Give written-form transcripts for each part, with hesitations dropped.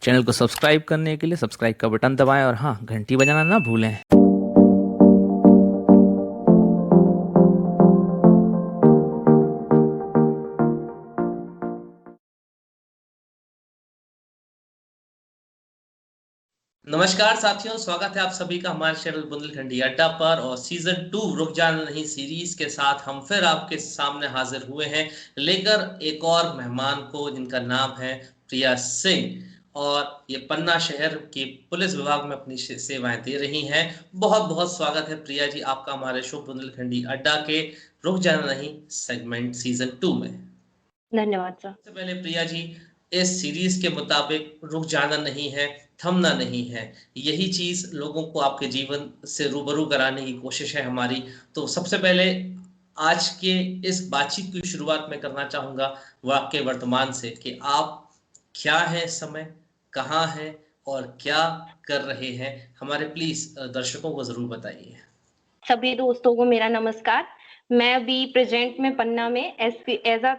Channel को subscribe करने के लिए सब्सक्राइब का बटन दबाएं और हाँ, घंटी बजाना ना भूलें। नमस्कार साथियों, स्वागत है आप सभी का हमारे चैनल बुंदेलखंडी अड्डा पर। और सीजन 2 रुक जाना नहीं सीरीज के साथ हम फिर आपके सामने हाजिर हुए हैं, लेकर एक और मेहमान को जिनका नाम है प्रिया सिंह। और ये पन्ना शहर की पुलिस विभाग में अपनी सेवाएं दे रही हैं। बहुत बहुत स्वागत है प्रिया जी आपका हमारे शो बुंदेलखंडी अड्डा के रुक जाना नहीं सेगमेंट सीजन 2 में। धन्यवाद सर। सबसे पहले प्रिया जी, इस सीरीज के मुताबिक रुक जाना नहीं है, थमना नहीं है, यही चीज लोगों को आपके जीवन से रूबरू कराने की कोशिश है हमारी। तो सबसे पहले आज के इस बातचीत की शुरुआत में करना चाहूंगा आपके वर्तमान से कि आप क्या है इस समय, कहाँ है और क्या कर रहे हैं, हमारे प्लीज दर्शकों को जरूर बताइए। सभी दोस्तों को मेरा नमस्कार। मैं अभी प्रेजेंट में पन्ना में SP as a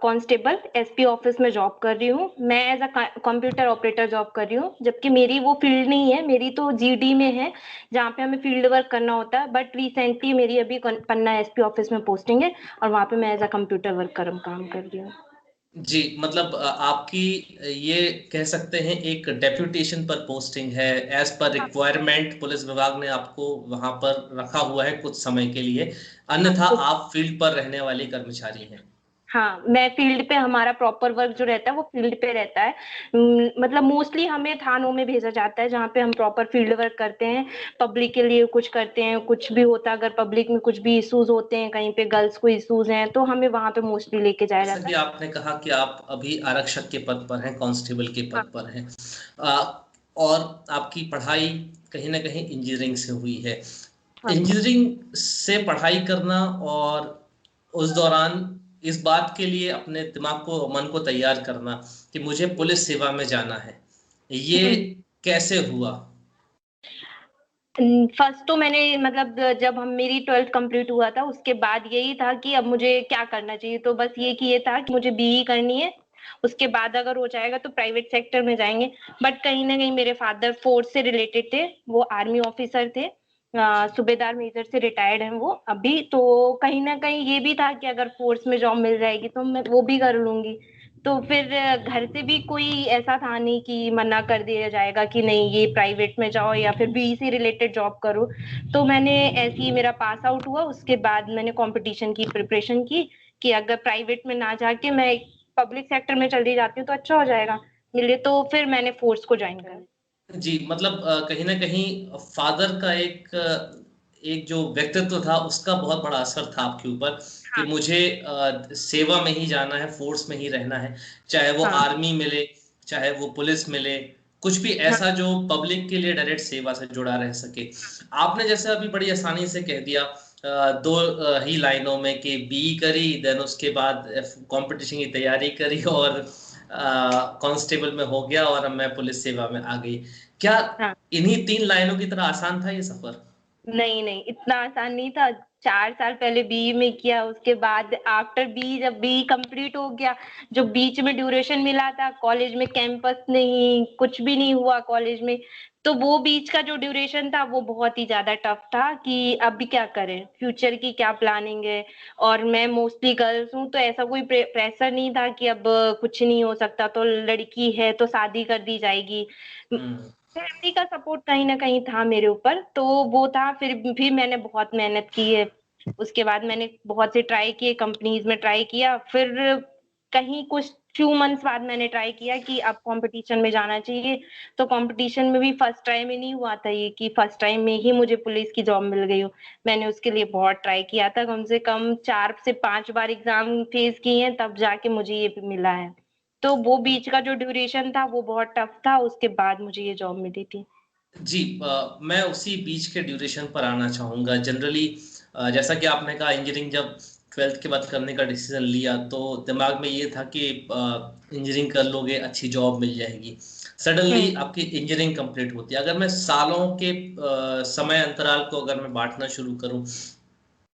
constable SP office में जॉब कर रही हूँ। मैं as a computer operator job कर रही हूँ, जबकि मेरी वो फील्ड नहीं है, मेरी तो जीडी में है जहाँ पे हमें फील्ड वर्क करना होता है। बट रिसेंटली मेरी अभी पन्ना एसपी ऑफिस में पोस्टिंग है और वहाँ पे मैं एज अ कंप्यूटर वर्क काम कर रही हूँ। जी, मतलब आपकी ये कह सकते हैं एक डेप्यूटेशन पर पोस्टिंग है। एज पर रिक्वायरमेंट पुलिस विभाग ने आपको वहां पर रखा हुआ है कुछ समय के लिए, अन्यथा आप फील्ड पर रहने वाले कर्मचारी हैं। हाँ, मैं फील्ड पे, हमारा प्रॉपर वर्क जो रहता है वो फील्ड पे रहता है। मतलब मोस्टली हमें थानों में भेजा जाता है जहाँ पे हम प्रॉपर फील्ड वर्क करते हैं, पब्लिक के लिए कुछ करते हैं। कुछ भी होता है, अगर पब्लिक में कुछ भी इश्यूज होते हैं, कहीं पे गर्ल्स को इश्यूज हैं, तो हमें वहां पे मोस्टली लेके जाया जैसा जाता कि है। आपने कहा कि आप अभी आरक्षक के पद पर हैं, कांस्टेबल के हाँ, पद पर हैं, और आपकी पढ़ाई कहीं ना कहीं इंजीनियरिंग से हुई है। हाँ। इंजीनियरिंग से पढ़ाई करना और उस दौरान इस बात के लिए अपने दिमाग को, मन को तैयार करना कि मुझे पुलिस सेवा में जाना है, ये कैसे हुआ? फर्स्ट तो मैंने, मतलब जब हम मेरी 12th कंप्लीट हुआ था उसके बाद यही था कि अब मुझे क्या करना चाहिए। तो बस ये था कि मुझे बीई करनी है, उसके बाद अगर हो जाएगा तो प्राइवेट सेक्टर में जाएंगे। बट कहीं ना कहीं मेरे फादर फोर्स से रिलेटेड थे, वो आर्मी ऑफिसर थे, सूबेदार मेजर से रिटायर्ड हैं वो अभी। तो कहीं ना कहीं ये भी था कि अगर फोर्स में जॉब मिल जाएगी तो मैं वो भी कर लूंगी। तो फिर घर से भी कोई ऐसा था नहीं कि मना कर दिया जाएगा कि नहीं ये प्राइवेट में जाओ या फिर बीई से रिलेटेड जॉब करो। तो मैंने ऐसे ही, मेरा पास आउट हुआ, उसके बाद मैंने कंपटीशन की प्रिपरेशन की कि अगर प्राइवेट में ना जाके मैं पब्लिक सेक्टर में चली जाती हूँ तो अच्छा हो जाएगा मिले। तो फिर मैंने फोर्स को ज्वाइन करा। जी, मतलब कहीं ना कहीं फादर का एक जो व्यक्तित्व था उसका बहुत बड़ा असर था आपके ऊपर कि हाँ। मुझे सेवा में ही जाना है, फोर्स में ही रहना है, चाहे वो हाँ। आर्मी मिले, चाहे वो पुलिस मिले, कुछ भी हाँ। ऐसा जो पब्लिक के लिए डायरेक्ट सेवा से जुड़ा रह सके। आपने जैसे अभी बड़ी आसानी से कह दिया दो ही लाइनों में कि बी करी, देन उसके बाद कंपटीशन की तैयारी करी और कांस्टेबल में हो गया और अब मैं पुलिस सेवा में आ गई। क्या हाँ। इन्हीं 3 लाइनों की तरह आसान था ये सफर? नहीं नहीं, इतना आसान नहीं था। 4 साल पहले बीई में किया, उसके बाद आफ्टर बीई, जब बीई कंप्लीट हो गया, जो बीच में ड्यूरेशन मिला था, कॉलेज में कैंपस नहीं, कुछ भी नहीं हुआ कॉलेज में। तो वो बीच का जो ड्यूरेशन था वो बहुत ही ज्यादा टफ था कि अब भी क्या करें, फ्यूचर की क्या प्लानिंग है। और मैं मोस्टली गर्ल्स हूँ, तो ऐसा कोई प्रेशर नहीं था कि अब कुछ नहीं हो सकता, तो लड़की है तो शादी कर दी जाएगी। हम्म। फैमिली का सपोर्ट कहीं ना कहीं था मेरे ऊपर, तो वो था। फिर भी मैंने बहुत मेहनत की है। उसके बाद मैंने बहुत से ट्राई किए, कंपनीज में ट्राई किया। फिर कहीं कुछ फ्यू मंथ्स बाद मैंने ट्राई किया कि अब कंपटीशन में जाना चाहिए। तो कंपटीशन में भी फर्स्ट टाइम में नहीं हुआ था ये कि फर्स्ट टाइम में ही मुझे पुलिस की जॉब मिल गई हो। मैंने उसके लिए बहुत ट्राई किया था, कम से कम 4 से 5 बार एग्जाम फेस किए हैं, तब जाके मुझे ये मिला है। तो वो बीच का जो ड्यूरेशन था वो बहुत टफ था, उसके बाद मुझे ये जॉब मिली थी। जी, मैं उसी बीच के ड्यूरेशन पर आना चाहूँगा। जनरली जैसा कि आपने कहा, इंजीनियरिंग जब 12th के बाद करने का डिसीजन लिया तो दिमाग में ये था कि इंजीनियरिंग कर लोगे, अच्छी जॉब मिल जाएगी। सडनली आपकी इंजीनियरिंग कंप्लीट होती है। अगर मैं सालों के समय अंतराल को अगर मैं बांटना शुरू करूं,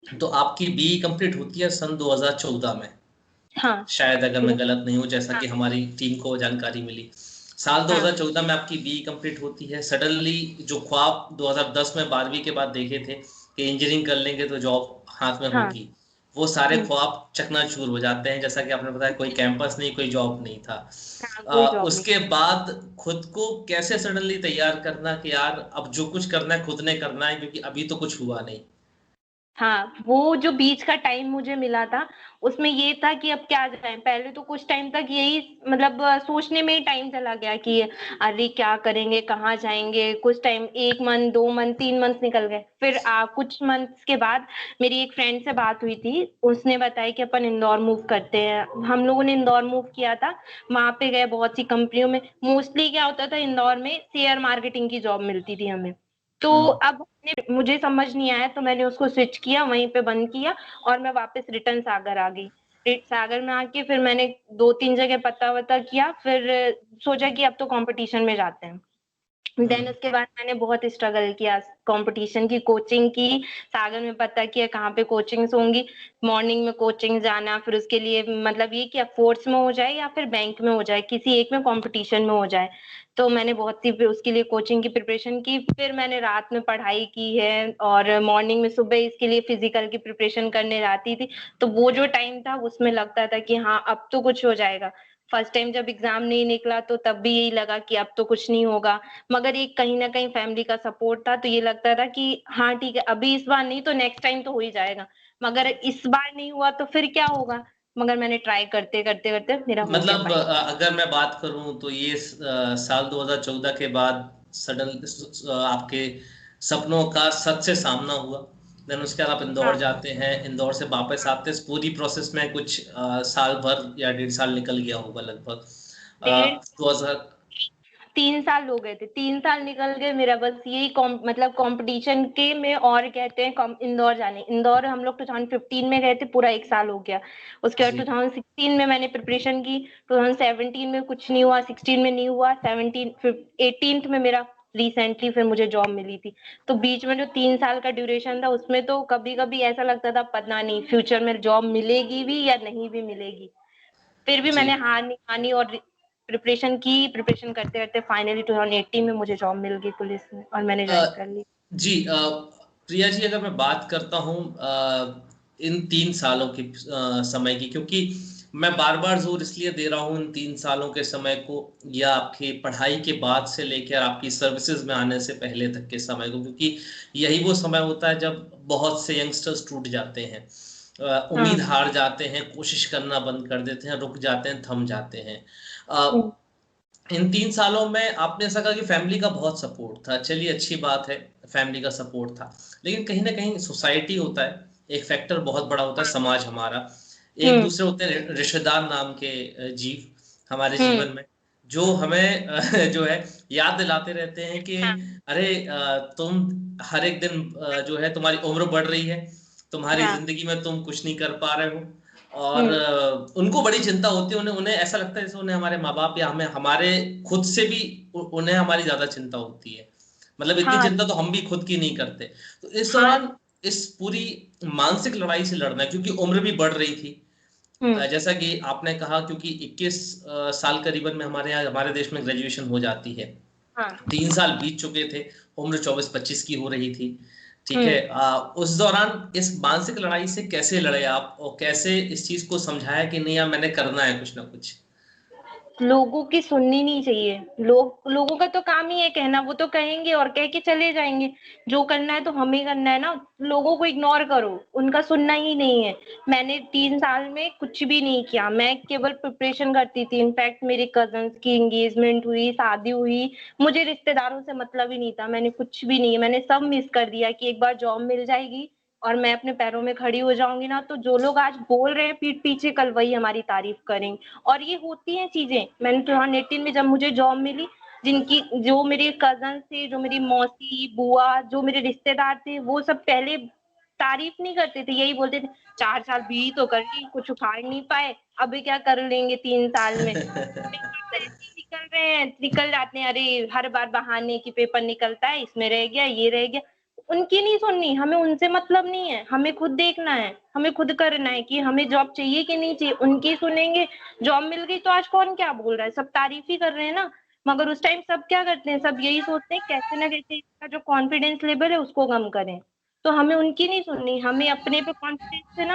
तो आपकी बीई कंप्लीट होती है सन 2014 में, हाँ। शायद, अगर मैं गलत नहीं हूँ, जैसा हाँ। कि हमारी टीम को जानकारी मिली। साल हाँ 2014 में आपकी बीई कंप्लीट होती है। सडनली जो ख्वाब 2010 में 12वीं के बाद देखे थे कि इंजीनियरिंग कर लेंगे तो जॉब हाथ में हाँ। होगी, वो सारे हम्म। ख्वाब चकनाचूर हो जाते हैं। जैसा कि आपने बताया, कोई कैंपस नहीं, कोई जॉब नहीं था। हाँ कोई जॉब नहीं। उसके बाद खुद को कैसे सडनली तैयार करना कि यार अब जो कुछ करना है खुद ने करना है, क्योंकि अभी तो कुछ हुआ नहीं। हाँ, वो जो बीच का टाइम मुझे मिला था, उसमें ये था कि अब क्या जाए। पहले तो कुछ टाइम तक यही मतलब सोचने में ही टाइम चला गया कि अरे क्या करेंगे, कहाँ जाएंगे। कुछ टाइम 1 मंथ, 2 मंथ, 3 मंथ निकल गए। फिर कुछ मंथ्स के बाद मेरी एक फ्रेंड से बात हुई थी। उसने बताया कि अपन इंदौर मूव करते हैं। हम लोगों ने इंदौर मूव किया था। वहां पे गए, बहुत सी कंपनियों में। मोस्टली क्या होता था, इंदौर में शेयर मार्केटिंग की जॉब मिलती थी हमें। तो अब मुझे समझ नहीं आया, तो मैंने उसको स्विच किया, वहीं पे बंद किया, और मैं वापस रिटर्न सागर आ गई। सागर में आके फिर मैंने 2-3 जगह पता वता किया। फिर सोचा कि अब तो कंपटीशन में जाते हैं। देन हम्म। उसके बाद मैंने बहुत स्ट्रगल किया, कंपटीशन की कोचिंग की। सागर में पता किया कहाँ पे कोचिंग्स होंगी। मॉर्निंग में कोचिंग जाना, फिर उसके लिए मतलब ये कि अब फोर्स में हो जाए या फिर बैंक में हो जाए, किसी एक में कंपटीशन में हो जाए। तो मैंने बहुत सी फिर उसके लिए कोचिंग की प्रिपरेशन की। फिर मैंने रात में पढ़ाई की है, और मॉर्निंग में सुबह इसके लिए फिजिकल की प्रिपरेशन करने जाती थी। तो वो जो टाइम था उसमें लगता था कि हाँ अब तो कुछ हो जाएगा। फर्स्ट टाइम जब एग्जाम नहीं निकला तो तब भी यही लगा कि अब तो कुछ नहीं होगा। मगर एक कहीं ना कहीं फैमिली का सपोर्ट था, तो ये लगता था कि हाँ ठीक है, अभी इस बार नहीं तो नेक्स्ट टाइम तो हो ही जाएगा। मगर इस बार नहीं हुआ तो फिर क्या होगा। मगर मैंने ट्राई करते करते करते मेरा हो गया मतलब फाइनल। अगर मैं बात करूं तो ये साल 2014 के बाद सडन आपके सपनों का सच से सामना हुआ। देन उसके बाद आप इंदौर हाँ जाते हैं, इंदौर से वापस हाँ। आते हैं। इस पूरी प्रोसेस में कुछ साल भर या 1.5 साल निकल गया होगा लगभग। डेढ़ 2000। 3 साल हो गए थे, 3 साल निकल गए मेरा। बस यही मतलब कंपटीशन के में, और कहते हैं इंदौर जाने। इंदौर हम लोग 2015 में गए थे, पूरा 1 साल हो गया। उसके बाद जी। 2016 में मैंने प्रिपरेशन की। 2017 में कुछ नहीं हुआ, 16 में नहीं हुआ, 17 18th में मेरा रिसेंटली फिर मुझे जॉब मिली थी। तो बीच में जो 3 साल का ड्यूरेशन था, उसमें तो कभी कभी ऐसा लगता था पता नहीं फ्यूचर में जॉब मिलेगी भी या नहीं भी मिलेगी। फिर भी जी। मैंने हार नहीं मानी, और प्रिपरेशन की। प्रिपरेशन करते करते फाइनली 2018 में मुझे जॉब मिल गई पुलिस में, और मैंने ज्वाइन अ, कर ली। जी, प्रिया जी, अगर मैं बात करता हूँ इन 3 सालों की समय की, क्योंकि मैं बार बार जोर इसलिए दे रहा हूँ इन 3 सालों के समय को, या आपकी पढ़ाई के बाद से लेकर आपकी सर्विसेज में आने से पहले तक के समय को, क्योंकि यही वो समय होता है जब बहुत से यंगस्टर्स टूट जाते हैं, हाँ। उम्मीद हार जाते हैं, कोशिश करना बंद कर देते हैं, रुक जाते हैं, थम जाते हैं। अ, हम्म। इन 3 सालों में आपने ऐसा कहा कि फैमिली का बहुत सपोर्ट था। चलिए, अच्छी बात है, फैमिली का सपोर्ट था। लेकिन कहीं ना कहीं सोसाइटी होता है, एक फैक्टर बहुत बड़ा होता है, समाज हमारा। एक हम्म। दूसरे होते हैं रिश्तेदार नाम के जीव हमारे हम्म। जीवन में, जो हमें जो है याद दिलाते रहते हैं कि हाँ अरे तुम हर एक दिन जो है तुम्हारी उम्र बढ़ रही है, तुम्हारी हाँ। जिंदगी में तुम कुछ नहीं कर पा रहे हो। और हम्म। उनको बड़ी चिंता होती है। उन्हें उन्हें ऐसा लगता है जैसे उन्हें हमारे माँ बाप या हमें हमारे खुद से भी उन्हें हमारी ज्यादा चिंता होती है। मतलब इतनी हाँ चिंता तो हम भी खुद की नहीं करते। तो इस हाँ। दौरान इस पूरी मानसिक लड़ाई से लड़ना है, क्योंकि उम्र भी बढ़ रही थी। हम्म। जैसा कि आपने कहा, क्योंकि 21 साल करीबन में हमारे यहाँ, हमारे देश में ग्रेजुएशन हो जाती है। हाँ। 3 साल बीत चुके थे, उम्र 24-25 की हो रही थी। ठीक है। हम्म। उस दौरान इस मानसिक लड़ाई से कैसे लड़े आप, और कैसे इस चीज को समझाया कि नहीं यार मैंने करना है कुछ ना कुछ। लोगों की सुननी नहीं चाहिए। लोगों का तो काम ही है कहना, वो तो कहेंगे और कह के चले जाएंगे। जो करना है तो हमें करना है ना। लोगों को इग्नोर करो, उनका सुनना ही नहीं है। मैंने 3 साल में कुछ भी नहीं किया, मैं केवल प्रिपरेशन करती थी। इनफैक्ट मेरे कजन्स की एंगेजमेंट हुई, शादी हुई, मुझे रिश्तेदारों से मतलब ही नहीं था। मैंने कुछ भी नहीं, मैंने सब मिस कर दिया कि एक बार जॉब मिल जाएगी और मैं अपने पैरों में खड़ी हो जाऊंगी ना, तो जो लोग आज बोल रहे हैं पीठ पीछे, कल वही हमारी तारीफ करेंगे। और ये होती हैं चीजें। मैंने 2018 में जब मुझे जॉब मिली, जिनकी जो मेरे कजन थे, जो मेरी मौसी बुआ, जो मेरे रिश्तेदार थे, वो सब पहले तारीफ नहीं करते थे, यही बोलते थे 4 साल भी तो कर ली, कुछ उखाड़ नहीं पाए, अभी क्या कर लेंगे 3 साल में। पेपर तो ऐसे ही निकल रहे हैं, निकल जाते हैं। अरे हर बार बहाने की पेपर निकलता है, इसमें रह गया, ये रह गया। उनकी नहीं सुननी, हमें उनसे मतलब नहीं है। हमें खुद देखना है, हमें खुद करना है कि हमें जॉब चाहिए कि नहीं चाहिए। उनकी सुनेंगे, जॉब मिल गई तो आज कौन क्या बोल रहा है, सब तारीफ ही कर रहे हैं ना। मगर उस टाइम सब क्या करते हैं, सब यही सोचते हैं कैसे ना कैसे इसका जो कॉन्फिडेंस लेवल है उसको कम करें। तो हमें उनकी नहीं सुननी, हमें अपने पे कॉन्फिडेंस देना,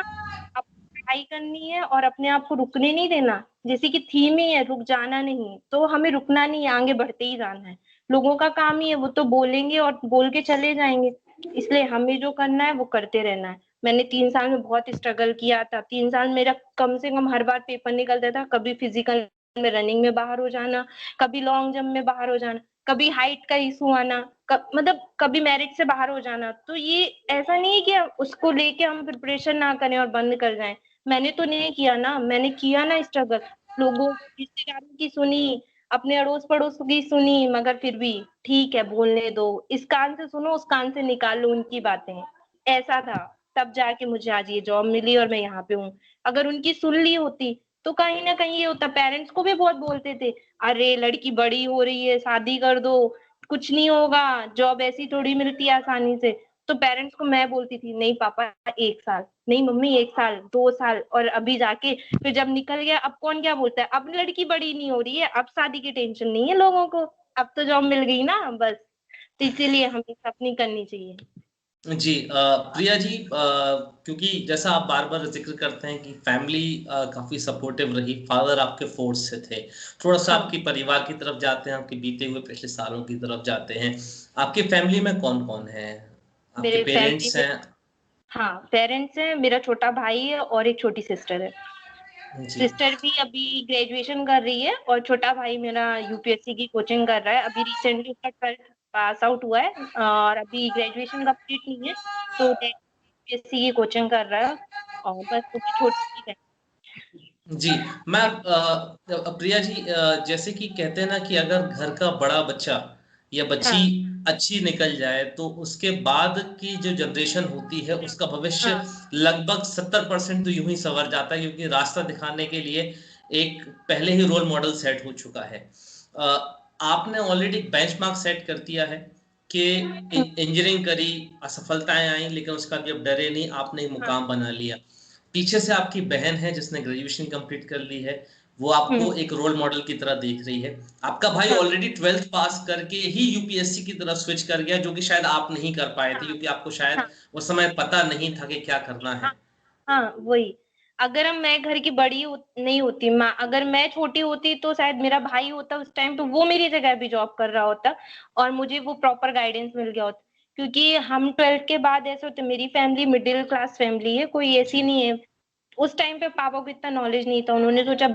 अपनी पढ़ाई करनी है और अपने आप को रुकने नहीं देना। जैसे कि थीम ही है रुक जाना नहीं, तो हमें रुकना नहीं है, आगे बढ़ते ही जाना है। लोगों का काम ही है, वो तो बोलेंगे और बोल के चले जाएंगे, इसलिए हमें जो करना है वो करते रहना है। मैंने 3 साल में बहुत स्ट्रगल किया था। 3 साल मेरा कम से कम हर बार पेपर निकलता था, कभी फिजिकल में रनिंग में बाहर हो जाना, कभी लॉन्ग जंप में बाहर हो जाना, कभी हाइट का इशू आना, मतलब कभी मेरिट से बाहर हो जाना। तो ये ऐसा नहीं है कि उसको लेके हम प्रिपरेशन ना करें और बंद कर जाएं। मैंने तो नहीं किया ना, मैंने किया ना स्ट्रगल, लोगों रिश्तेदारों की सुनी, अपने अड़ोस पड़ोस की सुनी, मगर फिर भी ठीक है बोलने दो, इस कान से सुनो उस कान से निकाल लो उनकी बातें। ऐसा था, तब जाके मुझे आज ये जॉब मिली और मैं यहाँ पे हूँ। अगर उनकी सुन ली होती तो कहीं ना कहीं ये होता। पेरेंट्स को भी बहुत बोलते थे, अरे लड़की बड़ी हो रही है शादी कर दो, कुछ नहीं होगा, जॉब ऐसी थोड़ी मिलती है आसानी से। तो पेरेंट्स को मैं बोलती थी, नहीं पापा 1 साल, नहीं मम्मी 1 साल 2 साल, और अभी जाके फिर जब निकल गया, अब कौन क्या बोलता है, अब लड़की बड़ी नहीं हो रही है, अब शादी की टेंशन नहीं है लोगों को, अब तो जॉब मिल गई ना बस। तो इसीलिए हमें अपनी करनी चाहिए। जी प्रिया जी, क्योंकि जैसा आप बार बार जिक्र करते हैं कि फैमिली काफी सपोर्टिव रही, फादर आपके फोर्स से थे, थोड़ा सा हाँ, आपकी परिवार की तरफ जाते हैं, आपके बीते हुए पिछले सालों की तरफ जाते हैं। आपकी फैमिली में कौन कौन है? आपके मेरे फैमिली पेरेंट्स में, हैं? हाँ पेरेंट्स हैं, मेरा छोटा भाई है और एक छोटी सिस्टर है। जी। सिस्टर भी अभी ग्रेजुएशन कर रही है और छोटा भाई मेरा यूपीएससी की कोचिंग कर रहा है। अभी रिसेंटली उसका 12th पास आउट हुआ है और अभी ग्रेजुएशन कंप्लीट नहीं है, तो यूपीएससी की कोचिंग कर रहा है। और बस वो भी छोटी है। जी, मैं प्रिया जी, जैसे कि कहते हैं ना कि अगर घर का बड़ा बच्चा या बच्ची हाँ, अच्छी निकल जाए तो उसके बाद की जो जनरेशन होती है उसका भविष्य हाँ, लगभग 70% तो यूं ही संवर जाता है, क्योंकि रास्ता दिखाने के लिए एक पहले ही रोल मॉडल सेट हो चुका है। अ, आपने ऑलरेडी बेंचमार्क सेट कर दिया है कि इंजीनियरिंग करी, असफलताएं आई, लेकिन उसका भी अब डरे नहीं, आपने एक हाँ, मुकाम बना लिया। पीछे से आपकी बहन है जिसने ग्रेजुएशन कंप्लीट कर ली है, वो आपको एक रोल मॉडल की तरह देख रही है। आपका भाई हाँ, ऑलरेडी 12th पास करके ही यूपीएससी की तरफ स्विच कर गया, जो कि शायद आप नहीं कर पाए थे, हाँ, क्योंकि आपको शायद हाँ, उस समय पता नहीं था कि क्या करना हाँ, है। हाँ, वही। अगर मैं घर की बड़ी नहीं होती, माँ अगर मैं छोटी होती तो शायद मेरा भाई होता उस टाइम, तो वो मेरी जगह भी जॉब कर रहा होता और मुझे वो प्रॉपर गाइडेंस मिल गया होता। क्योंकि हम 12th के बाद ऐसे होते, मेरी फैमिली मिडिल क्लास फैमिली है, कोई जी। ऐसी नहीं है। उस टाइम पे पापा को इतना नॉलेज नहीं था, उन्होंने सोचा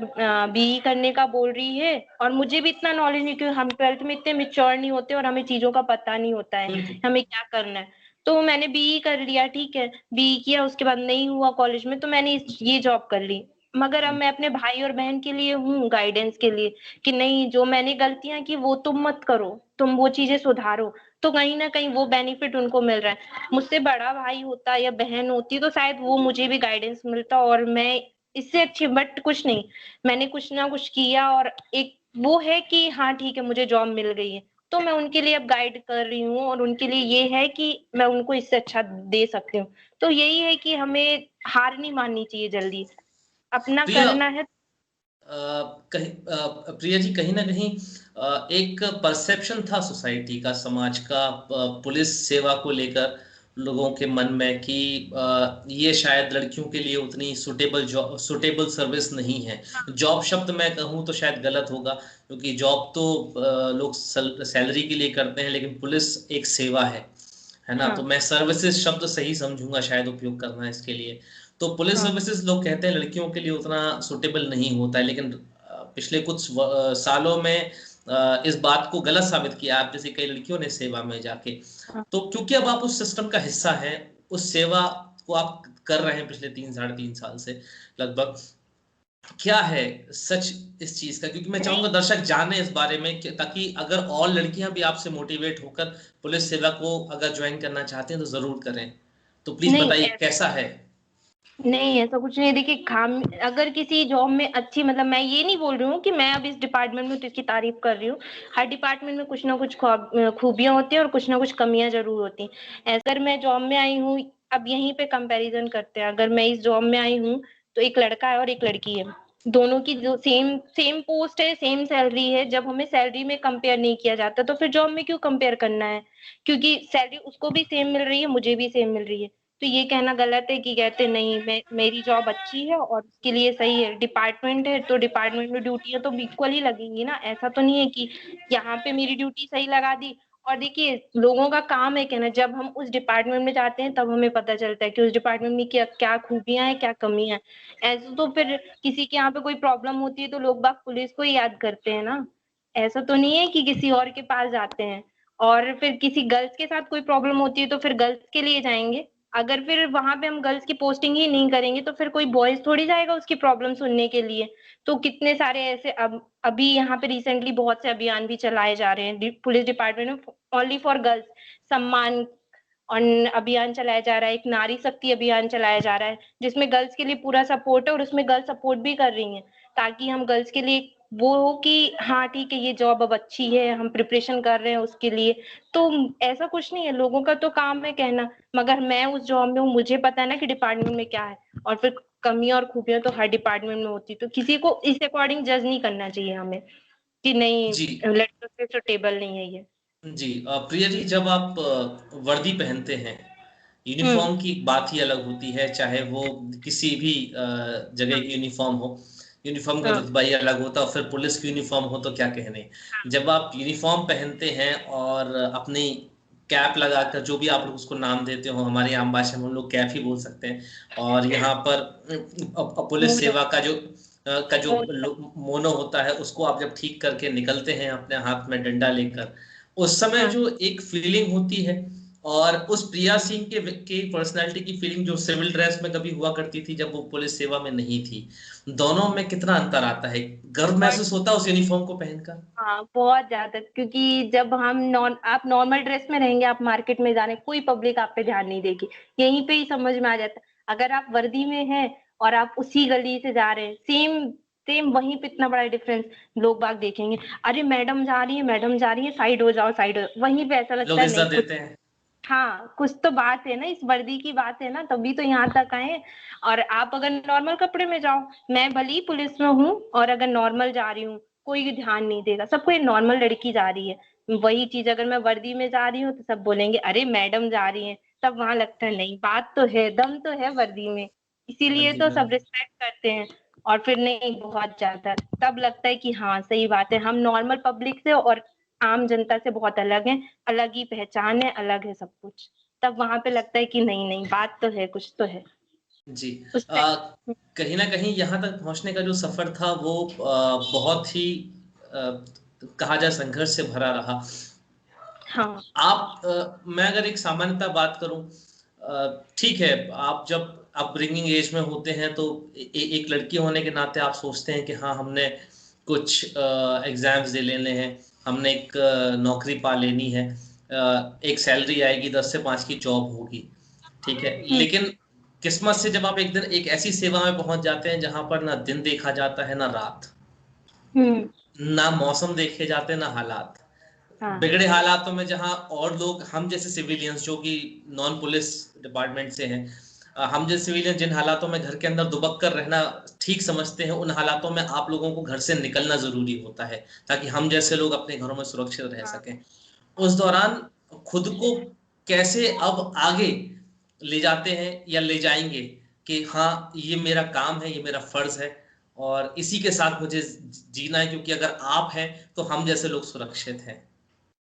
बीई करने का बोल रही है, और मुझे भी इतना नॉलेज नहीं, क्योंकि हम 12th में इतने मेच्योर नहीं होते और हमें चीजों का पता नहीं होता है बिल्कुल। हमें क्या करना है। तो मैंने बीई कर लिया, ठीक है, बीई किया, उसके बाद नहीं हुआ कॉलेज में, तो मैंने ये जॉब कर ली। मगर अब मैं अपने भाई और बहन के लिए हूँ, गाइडेंस के लिए, कि नहीं जो मैंने गलतियां की वो तुम मत करो, तुम वो चीजें सुधारो। तो कहीं ना कहीं वो बेनिफिट उनको मिल रहा है। मुझसे बड़ा भाई होता या बहन होती तो शायद वो मुझे भी गाइडेंस मिलता और मैं इससे अच्छी, बट कुछ नहीं, मैंने कुछ ना कुछ किया और एक वो है कि हाँ ठीक है मुझे जॉब मिल गई है, तो मैं उनके लिए अब गाइड कर रही हूँ और उनके लिए ये है कि मैं उनको इससे अच्छा दे सकती हूँ। तो यही है कि हमें हार नहीं माननी चाहिए जल्दी, अपना प्रिया, करना है। प्रिया जी, कहीं ना कहीं एक परसेप्शन था सोसाइटी का, समाज का, पुलिस सेवा को लेकर लोगों के मन में कि ये शायद लड़कियों के लिए उतनी सुटेबल सर्विस नहीं है। जॉब शब्द मैं कहूँ तो शायद गलत होगा, क्योंकि जॉब तो लोग सैलरी के लिए करते हैं, लेकिन पुलिस एक सेवा है ना? तो हाँ, मैं सर्विसेज शब्द सही समझूंगा शायद उपयोग करना इसके लिए। तो पुलिस हाँ, सर्विसेज लोग कहते हैं लड़कियों के लिए उतना सुटेबल नहीं होता है, लेकिन पिछले कुछ सालों में इस बात को गलत साबित किया आप जैसे कई लड़कियों ने सेवा में जाके। हाँ। तो क्योंकि अब आप उस सिस्टम का हिस्सा हैं, उस सेवा को आप कर रहे हैं पिछले 3 साढ़े 3 साल से लगभग, क्या है सच इस चीज का? क्योंकि मैं चाहूंगा नहीं, दर्शक जाने इस बारे में ताकि अगर और लड़कियां भी आपसे मोटिवेट होकर पुलिस सेवा को अगर ज्वाइन करना चाहते हैं तो जरूर करें। तो प्लीज नहीं, बताइए कैसा है। नहीं ऐसा कुछ नहीं है। देखिए खाम, अगर किसी जॉब में अच्छी, मतलब मैं ये नहीं बोल रही हूँ कि मैं अब इस डिपार्टमेंट में तो इसकी तारीफ कर रही हूँ। हर डिपार्टमेंट में कुछ ना कुछ खूबियां होती हैं और कुछ ना कुछ कमियां जरूर होती हैं। अगर मैं जॉब में आई हूँ, अब यहीं पे कंपैरिजन करते हैं, अगर मैं इस जॉब में आई हूँ तो एक लड़का है और एक लड़की है। दोनों की जो सेम सेम पोस्ट है, सेम सैलरी है, जब हमें सैलरी में कंपेयर नहीं किया जाता तो फिर जॉब में क्यों कंपेयर करना है? क्योंकि सैलरी उसको भी सेम मिल रही है, मुझे भी सेम मिल रही है। तो ये कहना गलत है कि कहते नहीं मैं मेरी जॉब अच्छी है और उसके लिए सही है। डिपार्टमेंट है तो डिपार्टमेंट में ड्यूटियां तो इक्वल ही लगेंगी ना। ऐसा तो नहीं है कि यहाँ पे मेरी ड्यूटी सही लगा दी। और देखिए लोगों का काम है कहना, जब हम उस डिपार्टमेंट में जाते हैं तब हमें पता चलता है कि उस डिपार्टमेंट में क्या क्या खूबियां हैं, क्या कमियां हैं। ऐसे तो फिर किसी के यहाँ पे कोई प्रॉब्लम होती है तो लोग बाग पुलिस को ही याद करते हैं ना। ऐसा तो नहीं है कि किसी और के पास जाते हैं। और फिर किसी गर्ल्स के साथ कोई प्रॉब्लम होती है तो फिर गर्ल्स के लिए जाएंगे। अगर फिर वहां पे हम गर्ल्स की पोस्टिंग ही नहीं करेंगे तो फिर कोई बॉयज थोड़ी जाएगा उसकी प्रॉब्लम सुनने के लिए। तो कितने सारे ऐसे अभी यहाँ पे रिसेंटली बहुत से अभियान भी चलाए जा रहे हैं पुलिस डिपार्टमेंट में, ओनली फॉर गर्ल्स। सम्मान और अभियान चलाया जा रहा है, एक नारी शक्ति अभियान चलाया जा रहा है जिसमें गर्ल्स के लिए पूरा सपोर्ट है और उसमें गर्ल्स सपोर्ट भी कर रही हैं ताकि हम गर्ल्स के लिए वो हो कि हाँ ठीक है ये जॉब अब अच्छी है, हम प्रिपरेशन कर रहे हैं उसके लिए। तो ऐसा कुछ नहीं है, लोगों का तो काम है कहना। मगर मैं उस जॉब में हूँ, मुझे पता है ना कि डिपार्टमेंट में क्या है। और फिर कमियां और खूबियां तो हर डिपार्टमेंट में होती, तो किसी को इस अकॉर्डिंग जज नहीं करना चाहिए हमें कि नहीं जी लड़कियों से सुटेबल नहीं है ये। जी प्रिया जी, जब आप वर्दी पहनते हैं, हम्म। यूनिफॉर्म की एक बात ही अलग होती है, चाहे वो किसी भी जगह हाँ। की यूनिफॉर्म हो। यूनिफॉर्म का हाँ। रुतबा ही अलग होता है, और फिर पुलिस की यूनिफॉर्म हो तो क्या कहने। जब आप यूनिफॉर्म पहनते हैं और अपनी कैप लगाकर, जो भी आप लोग उसको नाम देते हो, हमारी आम भाषा में हम लोग कैप ही बोल सकते हैं, और यहाँ पर पुलिस मोनो। सेवा का जो मोनो। मोनो होता है, उसको आप जब ठीक करके निकलते हैं अपने हाथ में डंडा लेकर, उस समय हाँ। जो एक फीलिंग होती है, और उस प्रिया सिंह के पर्सनालिटी की फीलिंग जो सिविल ड्रेस में कभी हुआ करती थी जब वो पुलिस सेवा में नहीं थी, दोनों में कितना अंतर आता है। गर्व और महसूस होता है उस यूनिफॉर्म को पहनकर। हाँ बहुत ज्यादा, क्योंकि जब हम आप नॉर्मल ड्रेस में रहेंगे, आप मार्केट में जा रहे हैं, कोई पब्लिक आप पे ध्यान नहीं देगी। यहीं पे ही समझ में आ जाता है। अगर आप वर्दी में हैं और आप उसी गली से जा रहे हैं, सेम सेम वहीं पे इतना बड़ा डिफरेंस, लोग बाग देखेंगे अरे मैडम जा रही है, मैडम जा रही है, साइड हो जाओ, साइड हो। वहीं पे ऐसा लगता लोग है नहीं इज्जत कुछ। देते हैं। हाँ कुछ तो बात है ना, इस वर्दी की बात है ना, तभी तो यहाँ तक आए हैं। और आप अगर नॉर्मल कपड़े में जाओ, मैं भले ही पुलिस में हूँ और अगर नॉर्मल जा रही हूँ, कोई ध्यान नहीं देगा, सबको ये नॉर्मल लड़की जा रही है। वही चीज अगर मैं वर्दी में जा रही हूँ तो सब बोलेंगे अरे मैडम जा रही है। तब वहां लगता है नहीं बात तो है, दम तो है वर्दी में। इसीलिए वर्दी तो में। सब रिस्पेक्ट करते हैं। और फिर नहीं बहुत ज्यादा तब लगता है कि हाँ सही बात है, हम नॉर्मल पब्लिक से और आम जनता से बहुत अलग हैं। अलग ही पहचान है, अलग है सब कुछ। तब वहां पे लगता है कि नहीं नहीं बात तो है, कुछ तो है जी। उस टाइम। कहीं ना कहीं यहाँ तक पहुंचने का जो सफर था वो बहुत ही अ, कहा जाए संघर्ष से भरा रहा। हाँ। मैं अगर एक सामान्यता बात करूं, ठीक है, आप जब अपब्रिंगिंग एज में होते हैं तो एक लड़की होने के नाते आप सोचते हैं कि हाँ हमने कुछ एग्जाम्स दे लेने हैं, हमने एक नौकरी पा लेनी है, एक सैलरी आएगी, 10 से 5 की जॉब होगी, ठीक है। हम्म। लेकिन किस्मत से जब आप एक दिन एक ऐसी सेवा में पहुंच जाते हैं जहां पर ना दिन देखा जाता है ना रात, हम्म। ना मौसम देखे जाते हैं ना हालात, हाँ। बिगड़े हालातों में जहां और लोग हम जैसे सिविलियंस जो कि नॉन पुलिस डिपार्टमेंट से हैं, हम जैसे सिविलियन जिन हालातों में घर के अंदर दुबक कर रहना ठीक समझते हैं, उन हालातों में आप लोगों को घर से निकलना जरूरी होता है ताकि हम जैसे लोग अपने घरों में सुरक्षित रह हाँ। सकें। उस दौरान खुद को कैसे अब आगे ले जाते हैं या ले जाएंगे कि हाँ ये मेरा काम है, ये मेरा फर्ज है, और इसी के साथ मुझे जीना है, क्योंकि अगर आप हैं तो हम जैसे लोग सुरक्षित हैं।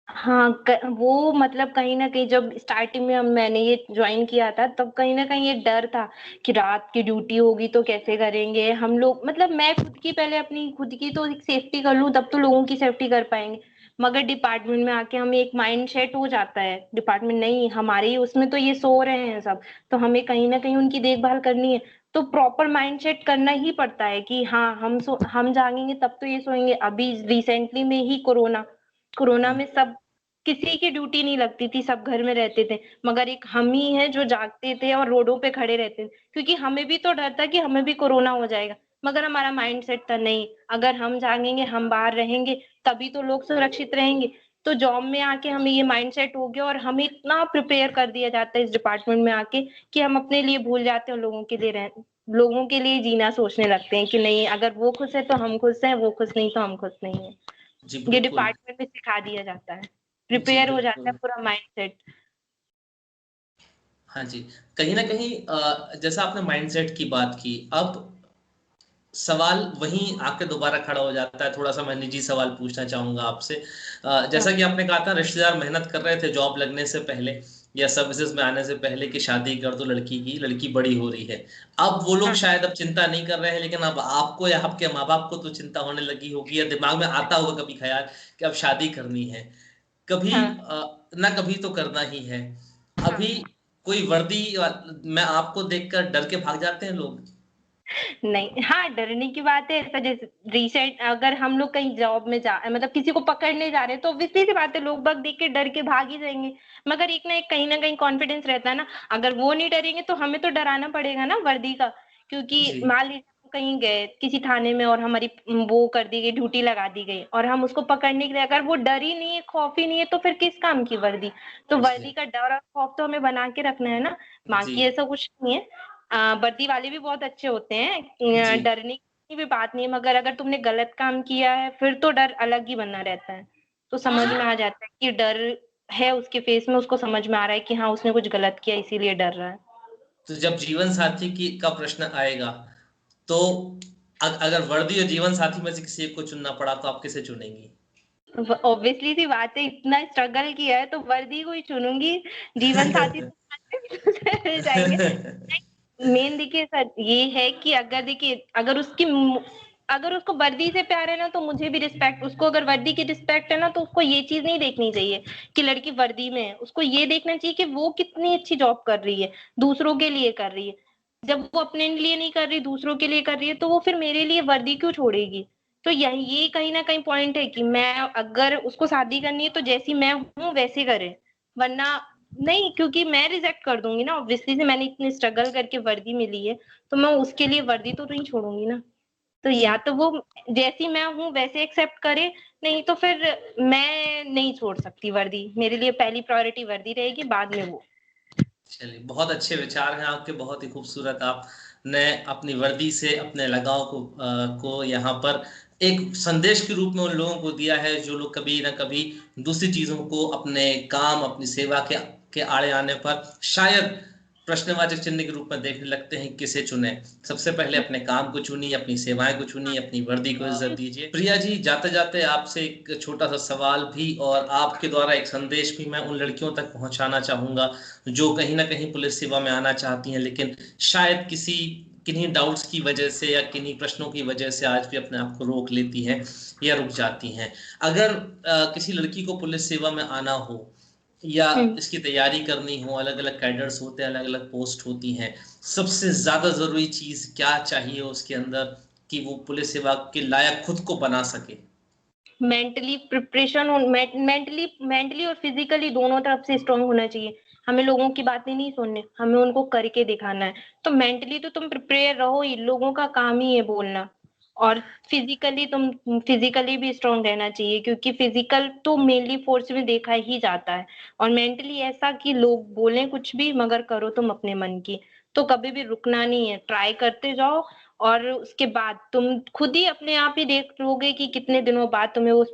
हाँ वो मतलब कहीं ना कहीं जब स्टार्टिंग में मैंने ये ज्वाइन किया था तब कहीं ना कहीं ये डर था कि रात की ड्यूटी होगी तो कैसे करेंगे हम लोग। मतलब मैं खुद की पहले अपनी खुद की तो एक सेफ्टी कर लूं तब तो लोगों की सेफ्टी कर पाएंगे। मगर डिपार्टमेंट में आके हमें एक माइंड सेट हो जाता है, डिपार्टमेंट नहीं हमारे ही उसमें तो ये सो रहे हैं सब, तो हमें कहीं ना कहीं उनकी देखभाल करनी है। तो प्रॉपर माइंड सेट करना ही पड़ता है कि हाँ हम जागेंगे तब तो ये सोएंगे। अभी रिसेंटली में ही कोरोना कोरोना में सब किसी की ड्यूटी नहीं लगती थी, सब घर में रहते थे। मगर एक हम ही हैं जो जागते थे और रोडों पे खड़े रहते थे, क्योंकि हमें भी तो डर था कि हमें भी कोरोना हो जाएगा। मगर हमारा माइंड सेट था नहीं, अगर हम जागेंगे हम बाहर रहेंगे तभी तो लोग सुरक्षित रहेंगे। तो जॉब में आके हमें ये माइंड सेट हो गया और हमें इतना प्रिपेयर कर दिया जाता है इस डिपार्टमेंट में आके कि हम अपने लिए भूल जाते हैं और लोगों के लिए लोगों के लिए जीना सोचने लगते हैं कि नहीं, अगर वो खुश है तो हम खुश हैं, वो खुश नहीं तो हम खुश नहीं है। जी ये बिल्कुल। डिपार्टमेंट में सिखा दिया जाता है, जी प्रिपेयर हो जाता है बिल्कुल। पूरा माइंडसेट। हाँ जी। कहीं ना कहीं जैसा आपने माइंडसेट की बात की, अब सवाल वहीं आके दोबारा खड़ा हो जाता है। थोड़ा सा मैं निजी सवाल पूछना चाहूंगा आपसे। हाँ जैसा कि आपने कहा था रिश्तेदार मेहनत कर रहे थे जॉब लगने से पहले या सर्विसेज में आने से पहले कि शादी कर दो लड़की की, लड़की बड़ी हो रही है। अब वो लोग हाँ शायद अब चिंता नहीं कर रहे हैं, लेकिन अब आपको या आपके माँ बाप को तो चिंता होने लगी होगी, या दिमाग में आता होगा कभी ख्याल कि अब शादी करनी है। कभी हाँ ना कभी तो करना ही है। हाँ। अभी कोई वर्दी में आपको देखकर डर के भाग जाते हैं लोग? नहीं, हाँ, डरने की बात है। ऐसा जैसे रिसेंट अगर हम लोग कहीं जॉब में जा मतलब किसी को पकड़ने जा रहे हैं तो ऑब्वियसली सी बात है लोग बाग देख के डर के भाग ही जाएंगे। मगर एक ना एक कहीं ना कहीं कॉन्फिडेंस रहता है ना। अगर वो नहीं डरेंगे तो हमें तो डराना पड़ेगा ना वर्दी का। क्योंकि जी मान लीजिए हम कहीं गए किसी थाने में और हमारी वो कर दी गई, ड्यूटी लगा दी गई और हम उसको पकड़ने के लिए, अगर वो डर ही नहीं है, खौफ ही नहीं है, तो फिर किस काम की वर्दी। तो वर्दी जी का डर और खौफ तो हमें बना के रखना है ना। जी बाकी ऐसा कुछ नहीं है। वर्दी वाले भी बहुत अच्छे होते हैं। जी। डरने की भी बात नहीं है, मगर अगर तुमने गलत काम किया है फिर तो डर अलग ही बना रहता है। तो समझ में आ जाता है कि डर है उसके फेस में, उसको समझ में आ रहा है कि हाँ उसने कुछ गलत किया इसीलिए डर रहा है। तो जब जीवन साथी की का प्रश्न आएगा, तो अगर वर्दी और जीवन साथी में से किसी एक को चुनना पड़ा तो आप किसे चुनेंगी? ऑब्वियसली सी बात है, इतना स्ट्रगल किया है तो वर्दी को ही चुनूंगी। जीवन साथी तो मिल जाएंगे। मेन देखिए सर ये है कि अगर देखिए अगर उसको वर्दी से प्यार है ना तो मुझे भी रिस्पेक्ट, उसको अगर वर्दी की रिस्पेक्ट है ना तो उसको ये चीज नहीं देखनी चाहिए कि लड़की वर्दी में है। उसको ये देखना चाहिए कि वो कितनी अच्छी जॉब कर रही है, दूसरों के लिए कर रही है। जब वो अपने लिए नहीं कर रही, दूसरों के लिए कर रही है, तो वो फिर मेरे लिए वर्दी क्यों छोड़ेगी। तो यही ये कहीं ना कहीं पॉइंट है कि मैं अगर उसको शादी करनी है तो जैसी मैं हूँ वैसे करे, वरना नहीं। क्योंकि मैं रिजेक्ट कर दूंगी ना, ऑब्वियसली से मैंने इतनी स्ट्रगल करके वर्दी मिली है तो मैं उसके लिए वर्दी तो नहीं छोड़ूंगी ना। तो या तो वो जैसी मैं हूँ वैसे एक्सेप्ट करे, नहीं तो फिर मैं नहीं छोड़ सकती वर्दी। मेरे लिए पहली प्रायोरिटी वर्दी रहेगी, बाद में वो। चलिए, बहुत अच्छे विचार हैं आपके, बहुत ही खूबसूरत। आपने अपनी वर्दी से अपने लगाव को यहाँ पर एक संदेश के रूप में उन लोगों को दिया है जो लोग कभी ना कभी दूसरी चीजों को अपने काम अपनी सेवा के आड़े आने पर शायद प्रश्नवाचक चिन्ह के रूप में देखने लगते हैं किसे चुने। सबसे पहले अपने काम को चुनिए, अपनी सेवाएं को चुनिए, अपनी वर्दी को इज्जत दीजिए। प्रिया जी, जाते जाते आपसे एक छोटा सा सवाल भी और आपके द्वारा एक संदेश भी मैं उन लड़कियों तक पहुंचाना चाहूंगा जो कहीं ना कहीं पुलिस सेवा में आना चाहती हैं, लेकिन शायद किन्हीं डाउट्स की वजह से या किन्हीं प्रश्नों की वजह से आज भी अपने आप को रोक लेती हैं या रुक जाती हैं। अगर किसी लड़की को पुलिस सेवा में आना हो या हम्म। इसकी तैयारी करनी हो, अलग अलग कैडर्स होते हैं, अलग अलग पोस्ट होती हैं, सबसे ज्यादा जरूरी चीज क्या चाहिए उसके अंदर कि वो पुलिस सेवा के लायक खुद को बना सके? मेंटली प्रिपरेशन, मेंटली और फिजिकली दोनों तरफ से स्ट्रांग होना चाहिए। हमें लोगों की बातें नहीं सुननी, हमें उनको करके दिखाना है। तो मेंटली तो तुम प्रिपेयर रहो ही, लोगों का काम ही है बोलना। और फिजिकली भी स्ट्रांग रहना चाहिए, क्योंकि फिजिकल तो मेनली फोर्स में देखा ही जाता है। और मेंटली ऐसा कि लोग बोलें कुछ भी मगर करो तुम अपने मन की। तो कभी भी रुकना नहीं है, ट्राई करते जाओ। और उसके बाद तुम खुद ही अपने आप ही देख लोगे कि कितने दिनों बाद तुम्हें वो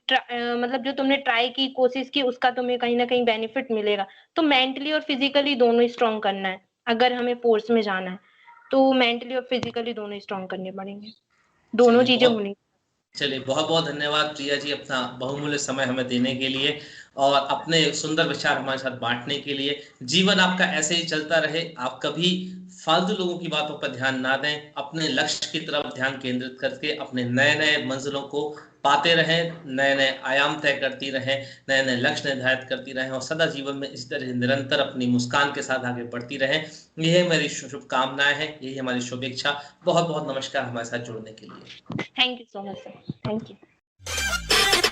मतलब जो तुमने ट्राई की, कोशिश की, उसका तुम्हें कहीं ना कहीं बेनिफिट मिलेगा। तो मेंटली और फिजिकली दोनों ही स्ट्रांग करना है। अगर हमें फोर्स में जाना है तो मेंटली और फिजिकली दोनों ही स्ट्रांग करने पड़ेंगे, दोनों चलिए चीजें बहुत होनी। चलिए बहुत बहुत धन्यवाद प्रिया जी, अपना बहुमूल्य समय हमें देने के लिए और अपने सुंदर विचार हमारे साथ बांटने के लिए। जीवन आपका ऐसे ही चलता रहे, आप कभी फालतू लोगों की बातों पर ध्यान ना दें, अपने लक्ष्य की तरफ ध्यान केंद्रित करके अपने नए नए मंजिलों को पाते रहें, नए नए आयाम तय करती रहें, नए नए लक्ष्य निर्धारित करती रहें और सदा जीवन में इसी तरह निरंतर अपनी मुस्कान के साथ आगे बढ़ती रहें। यही मेरी शुभकामनाएं हैं, यही हमारी शुभेच्छा। बहुत बहुत नमस्कार हमारे साथ जुड़ने के लिए। Thank you so much sir, thank you.